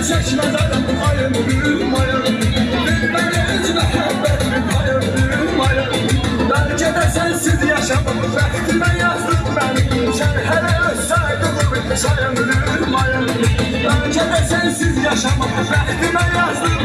çəkməz adam ayırdım beni öz məhəbbətin ayırdım bəlkə də sənsiz yaşamam bəxtimə yazdım mənim sən hələ öz saydığım sayındım bəlkə də sənsiz yaşamam bəxtimə yazdım